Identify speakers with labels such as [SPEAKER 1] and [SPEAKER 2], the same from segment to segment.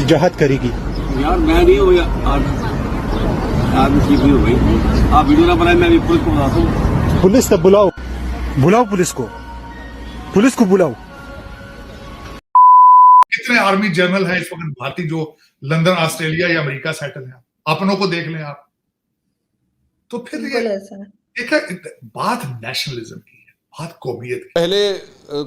[SPEAKER 1] जहद करेगी।
[SPEAKER 2] यार मैं नहीं हूँ आर्मी चीफ नहीं हूँ भाई, आप वीडियो ना बनाए, मैं अभी पुलिस को बताता हूँ।
[SPEAKER 1] पुलिस तब बुलाओ, बुलाओ पुलिस को बुलाओ।
[SPEAKER 3] कितने आर्मी जनरल हैं इस वक्त भारतीय जो लंदन, ऑस्ट्रेलिया या अमेरिका सेटल हैं, अपनों को देख लें आप। तो फिर ये बात नेशनलिज्म की है, बात कौमियत की।
[SPEAKER 4] पहले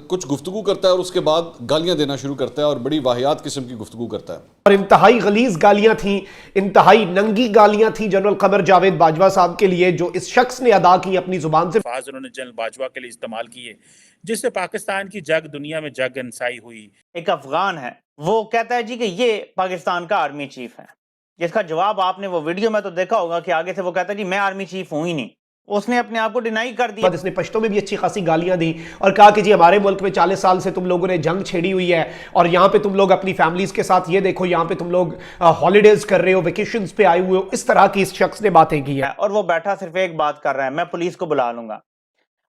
[SPEAKER 4] कुछ गुफ्तगू करता है और उसके बाद गालियां देना शुरू करता है और बड़ी वाहियात किस्म की गुफ्तगू करता है।
[SPEAKER 5] और इंतहाई गलीज गालियां थी, इंतहाई नंगी गालियां थी जनरल कमर जावेद बाजवा साहब के लिए, जो इस शख्स ने अदा की अपनी जुबान से।
[SPEAKER 6] उन्होंने जनरल बाजवा के लिए इस्तेमाल किए, जिससे पाकिस्तान की दुनिया में जग अंसाई हुई।
[SPEAKER 7] एक अफगान है, वो कहता है जी कि ये पाकिस्तान का आर्मी चीफ है, जिसका जवाब आपने वो वीडियो में तो देखा होगा कि आगे से वो कहता है जी मैं आर्मी चीफ हूं ही नहीं। उसने अपने आप को डिनाई कर दिया।
[SPEAKER 5] इसने पश्तो में भी अच्छी खासी गालियां दी और कहा कि जी हमारे मुल्क में 40 साल से तुम लोगों ने जंग छेड़ी हुई है और यहाँ पे तुम लोग अपनी फैमिलीज के साथ, ये देखो यहाँ पे तुम लोग हॉलीडेज कर रहे हो, वेकेशंस पे आए हुए हो। इस तरह की इस शख्स ने बातें की है
[SPEAKER 7] और वो बैठा सिर्फ एक बात कर रहा है, मैं पुलिस को बुला लूंगा।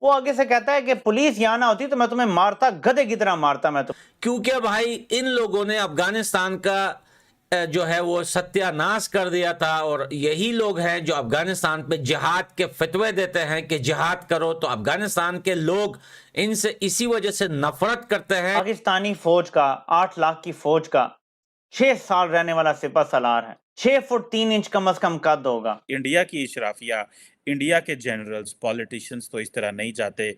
[SPEAKER 7] वो आगे से कहता है कि पुलिस यहाँ ना होती तो मैं तुम्हें मारता, गधे की तरह मारता मैं तो।
[SPEAKER 8] क्योंकि भाई इन लोगों ने अफगानिस्तान का जो है वो सत्यानाश कर दिया था, और यही लोग हैं जो अफगानिस्तान पे जिहाद के फतवे देते हैं कि जिहाद करो। तो अफगानिस्तान के लोग इनसे इसी वजह से नफरत करते हैं।
[SPEAKER 7] पाकिस्तानी फौज का 8 लाख की फौज का 6 साल रहने वाला सिपह सलार है, 6 फुट 3 इंच कम से कम कद होगा।
[SPEAKER 6] इंडिया की इशराफिया, इंडिया के जनरल्स, पॉलिटिशियंस तो इस तरह नहीं जाते।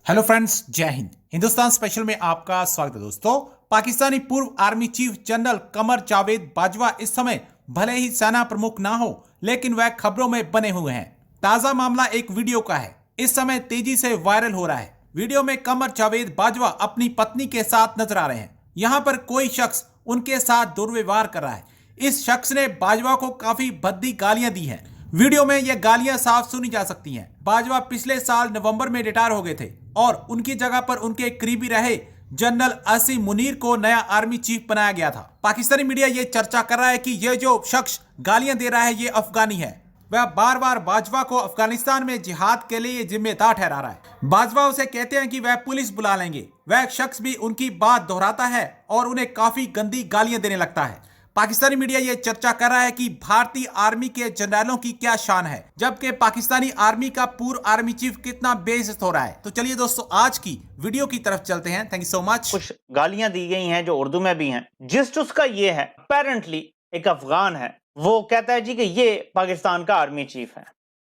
[SPEAKER 9] हेलो फ्रेंड्स, जय हिंद। हिंदुस्तान स्पेशल में आपका स्वागत है दोस्तों। पाकिस्तानी पूर्व army chief general Qamar Javed Bajwa इस समय भले ही सेना प्रमुख ना हो, लेकिन वह खबरों में बने हुए हैं। ताजा मामला एक वीडियो का है, इस समय तेजी से वायरल हो रहा है। वीडियो में कमर जावेद बाजवा अपनी पत्नी के साथ नजर आ रहे हैं। यहाँ पर कोई शख्स उनके साथ दुर्व्यवहार कर रहा है। इस शख्स ने बाजवा को काफी भद्दी गालियां दी हैं। वीडियो में यह गालियां साफ सुनी जा सकती हैं। बाजवा पिछले साल नवंबर में रिटायर हो गए थे और उनकी जगह पर उनके करीबी रहे जनरल असीम मुनीर को नया आर्मी चीफ बनाया गया था। पाकिस्तानी मीडिया ये चर्चा कर रहा है कि यह जो शख्स गालियां दे रहा है ये अफगानी है। वह बार बार बाजवा को अफगानिस्तान में जिहाद के लिए जिम्मेदार ठहरा रहा है। बाजवा उसे कहते हैं कि वह पुलिस बुला लेंगे। वह शख्स भी उनकी बात दोहराता है और उन्हें काफी गंदी गालियां देने लगता है। पाकिस्तानी मीडिया ये चर्चा कर रहा है कि भारतीय आर्मी के जनरलों की क्या शान है, जबकि पाकिस्तानी आर्मी का पूर्व आर्मी चीफ कितना बेइज्जत हो रहा है। तो चलिए दोस्तों, आज की वीडियो की तरफ चलते हैं। Thank you so much.
[SPEAKER 7] कुछ गालियां दी गई हैं जो उर्दू में भी हैं। जिस्ट उसका ये है, अपेरेंटली एक अफगान है, वो कहता है जी कि ये पाकिस्तान का आर्मी चीफ है,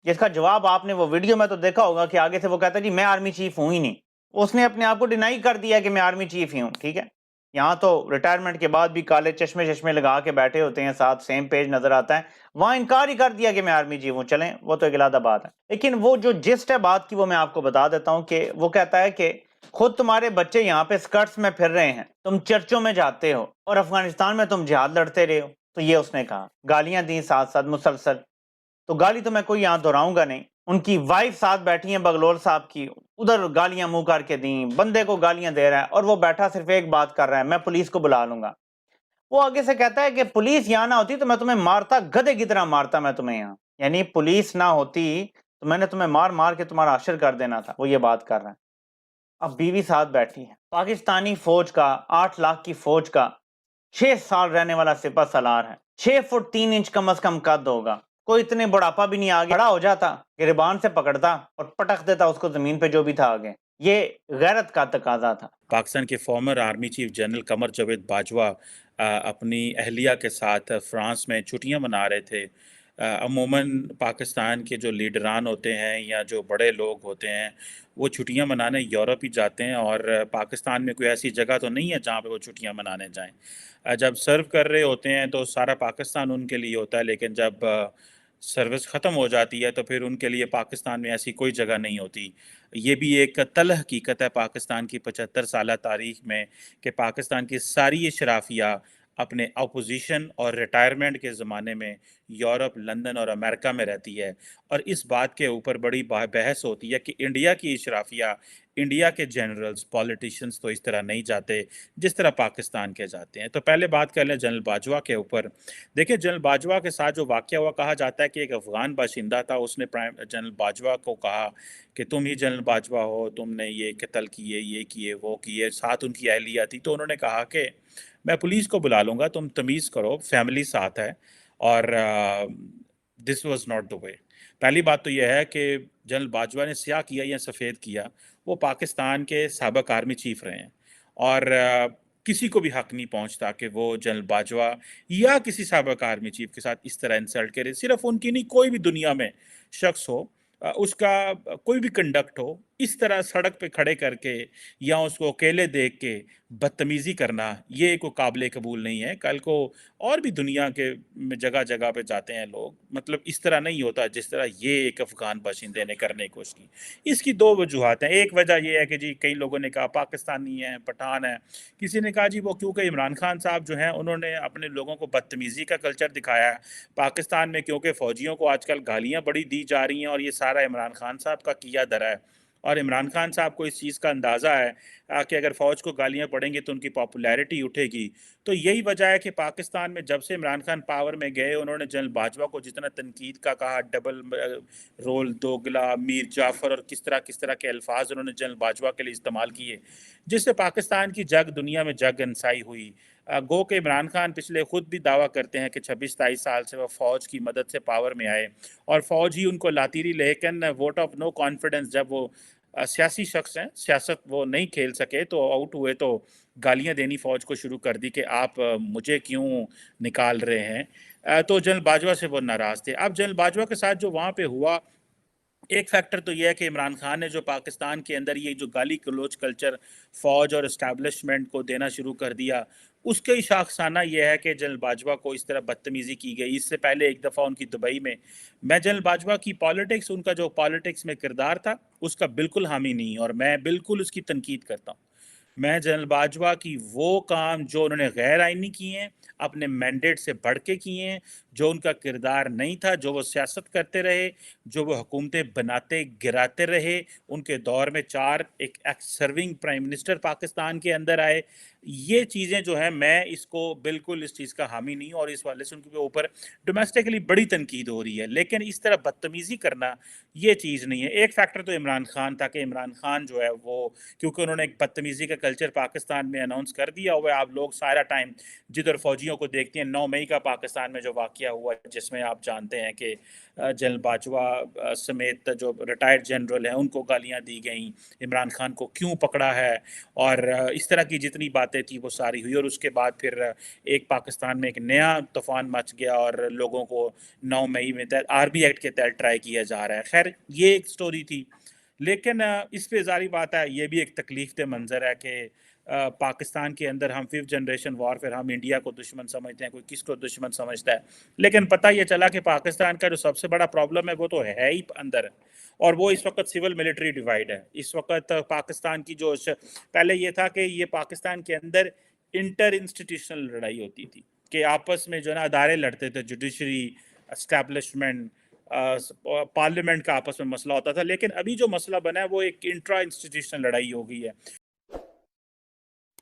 [SPEAKER 7] जिसका जवाब आपने वो वीडियो में तो देखा होगा कि आगे से वो कहता है जी मैं आर्मी चीफ हूं ही नहीं। उसने अपने आप को डिनाई कर दिया कि मैं आर्मी चीफ ही हूँ। ठीक है, यहाँ तो रिटायरमेंट के बाद भी काले चश्मे लगा के बैठे होते हैं, साथ सेम पेज नजर आता है। वहां इनकार ही कर दिया कि मैं आर्मी चीफ हूँ। चलें, वो तो एक अलग बात है, लेकिन वो जो जिस्ट है बात की वो मैं आपको बता देता हूँ कि वो कहता है कि खुद तुम्हारे बच्चे यहाँ पे स्कर्ट्स में फिर रहे हैं, तुम चर्चों में जाते हो और अफगानिस्तान में तुम जिहाद लड़ते रहे हो। तो ये उसने कहा, गालियां दी साथ साथ मुसलसल। तो गाली तो मैं कोई यहाँ दोहराऊंगा नहीं। उनकी वाइफ साथ बैठी है बगलोल साहब की, उधर गालियां मुंह करके दी, बंदे को गालियां दे रहा है और वो बैठा सिर्फ एक बात कर रहा है, मैं पुलिस को बुला लूंगा। वो आगे से कहता है कि पुलिस यहाँ ना होती तो मैं तुम्हें मारता, गधे की तरह मारता मैं तुम्हें यहाँ। यानी पुलिस ना होती तो मैंने तुम्हें मार मार के तुम्हारा हश्र कर देना था। वो ये बात कर रहा है। अब बीवी साथ बैठी है। पाकिस्तानी फौज का 8 लाख की फौज का 6 साल रहने वाला सिपह सलार है, 6 फुट 3 इंच कम से कम कद होगा। कोई इतने बुढ़ापा भी नहीं, आगे खड़ा हो जाता, गिरबान से पकड़ता और पटक देता उसको जमीन पे जो भी था आगे। ये गैरत का तकाजा था।
[SPEAKER 6] पाकिस्तान के farmer army chief general Qamar Javed Bajwa अपनी अहलिया के साथ फ्रांस में छुट्टियां मना रहे थे। अमूमन पाकिस्तान के जो लीडरान होते हैं या जो बड़े लोग होते हैं वो छुट्टियां मनाने यूरोप ही जाते हैं, और पाकिस्तान में कोई ऐसी जगह तो नहीं है जहाँ पे वो छुट्टियां मनाने जाएं। जब सर्व कर रहे होते हैं तो सारा पाकिस्तान उनके लिए होता है, लेकिन जब सर्विस ख़त्म हो जाती है तो फिर उनके लिए पाकिस्तान में ऐसी कोई जगह नहीं होती। ये भी एक तल्ख़ हकीकत है पाकिस्तान की 75 साला तारीख़ में कि पाकिस्तान की सारी इशराफिया अपने अपोजिशन और रिटायरमेंट के ज़माने में यूरोप, लंदन और अमेरिका में रहती है, और इस बात के ऊपर बड़ी बहस होती है कि इंडिया की इशराफिया, इंडिया के जनरल्स, पॉलिटिशियंस तो इस तरह नहीं जाते जिस तरह पाकिस्तान के जाते हैं। तो पहले बात कर लें जनरल बाजवा के ऊपर। देखिए, जनरल बाजवा के साथ जो वाक़या हुआ, कहा जाता है कि एक अफ़गान बाशिंदा था, उसने जनरल बाजवा को कहा कि तुम ही जनरल बाजवा हो, तुमने ये कत्ल किए, ये किए, वो किए। साथ उनकी अहलिया थी, तो उन्होंने कहा कि मैं पुलिस को बुला लूँगा, तुम तमीज़ करो, फैमिली साथ है। और this was not the way. पहली बात तो यह है कि जनरल बाजवा ने स्याह किया या सफ़ेद किया, वो पाकिस्तान के साबिक़ आर्मी चीफ़ रहे हैं, और किसी को भी हक़ नहीं पहुँचता कि वो जनरल बाजवा या किसी साबिक़ आर्मी चीफ़ के साथ इस तरह इंसल्ट करे। सिर्फ़ उनकी नहीं, कोई भी दुनिया में शख्स हो, उसका कोई भी कंडक्ट हो, इस तरह सड़क पे खड़े करके या उसको अकेले देख के बदतमीज़ी करना, ये कोई काबिल कबूल नहीं है। कल को और भी दुनिया के में जगह जगह पे जाते हैं लोग, मतलब इस तरह नहीं होता जिस तरह ये एक अफ़गान बाशिंदे ने करने की कोशिश की। इसकी दो वजूहत हैं। एक वजह ये है कि जी कई लोगों ने कहा पाकिस्तानी हैं, पठान हैं। किसी ने कहा जी वो क्योंकि इमरान खान साहब जो हैं उन्होंने अपने लोगों को बदतमीज़ी का कल्चर दिखाया है पाकिस्तान में, क्योंकि फ़ौजियों को आजकल गालियाँ बड़ी दी जा रही हैं और ये सारा इमरान खान साहब का किया धरा है। और इमरान खान साहब को इस चीज़ का अंदाज़ा है कि अगर फ़ौज को गालियाँ पड़ेंगी तो उनकी पॉपुलैरिटी उठेगी। तो यही वजह है कि पाकिस्तान में जब से इमरान खान पावर में गए, उन्होंने जनरल बाजवा को जितना तनकीद का कहा, डबल रोल, दोगला, मीर जाफ़र और किस तरह के अल्फाज उन्होंने जनरल बाजवा के लिए इस्तेमाल किए, जिससे पाकिस्तान की दुनिया में जगहंसाई हुई। गो के इमरान खान पिछले खुद भी दावा करते हैं कि 26-23 साल से वो फ़ौज की मदद से पावर में आए और फ़ौज ही उनको लाती रही, लेकिन वोट ऑफ नो कॉन्फिडेंस जब वो सियासी शख्स हैं, सियासत वो नहीं खेल सके तो आउट हुए, तो गालियां देनी फ़ौज को शुरू कर दी कि आप मुझे क्यों निकाल रहे हैं। तो जनरल बाजवा से वो नाराज़ थे। अब जनरल बाजवा के साथ जो वहाँ पे हुआ, एक फैक्टर तो यह है कि इमरान खान ने जो पाकिस्तान के अंदर ये जो गाली गलोच कल्चर फ़ौज और इस्टेब्लिशमेंट को देना शुरू कर दिया, उसका ही शाखसाना यह है कि जनरल बाजवा को इस तरह बदतमीज़ी की गई। इससे पहले एक दफ़ा उनकी दुबई में, मैं जनरल बाजवा की पॉलिटिक्स, उनका जो पॉलिटिक्स में किरदार था उसका बिल्कुल हामी नहीं, और मैं बिल्कुल उसकी तनकीद करता हूँ। मैं जनरल बाजवा की वो काम जो उन्होंने गैर आइनी किए हैं, अपने मैंडेट से बढ़ के किए हैं, जो उनका किरदार नहीं था, जो वो सियासत करते रहे, जो वो हुकूमतें बनाते गिराते रहे, उनके दौर में 4 एक x serving prime minister Pakistan के अंदर आए। ये चीज़ें जो हैं, मैं इसको बिल्कुल इस चीज़ का हामी नहीं, और इस वाले से उनके ऊपर डोमेस्टिकली बड़ी तनकीद हो रही है, लेकिन इस तरह बदतमीज़ी करना ये चीज़ नहीं है। एक फैक्टर तो इमरान खान था कि इमरान खान जो है वो, क्योंकि उन्होंने एक बदतमीज़ी का कल्चर पाकिस्तान में अनाउंस कर दिया हुआ है। आप लोग सारा टाइम जिधर फ़ौजियों को देखते हैं, 9 मई का पाकिस्तान में जो वाक़या हुआ, जिसमें आप जानते हैं कि जनरल बाजवा समेत जो रिटायर्ड जनरल हैं उनको गालियाँ दी गईं, इमरान खान को क्यों पकड़ा है, और इस तरह की जितनी बातें थी वो सारी हुई। और उसके बाद फिर एक पाकिस्तान में एक नया तूफ़ान मच गया और लोगों को 9 मई में आरबी एक्ट के तहत ट्राई किया जा रहा है। खैर, ये एक स्टोरी थी, लेकिन इस पे ज़ाहिर बात है, ये भी एक तकलीफ दे मंज़र है कि पाकिस्तान के अंदर हम 5th जनरेशन वॉरफेयर, हम इंडिया को दुश्मन समझते हैं, कोई किसको दुश्मन समझता है, लेकिन पता ये चला कि पाकिस्तान का जो सबसे बड़ा प्रॉब्लम है वो तो है ही अंदर, और वो इस वक्त सिविल मिलिट्री डिवाइड है। इस वक्त पाकिस्तान की जो पहले ये था कि ये पाकिस्तान के अंदर इंटर इंस्टीट्यूशनल लड़ाई होती थी कि आपस में जो ना अदारे लड़ते थे, जुडिशरी, एस्टैब्लिशमेंट, पार्लियामेंट का आपस में मसला होता था, लेकिन अभी जो मसला बना है वो एक इंट्रा इंस्टीट्यूशनल लड़ाई हो गई है।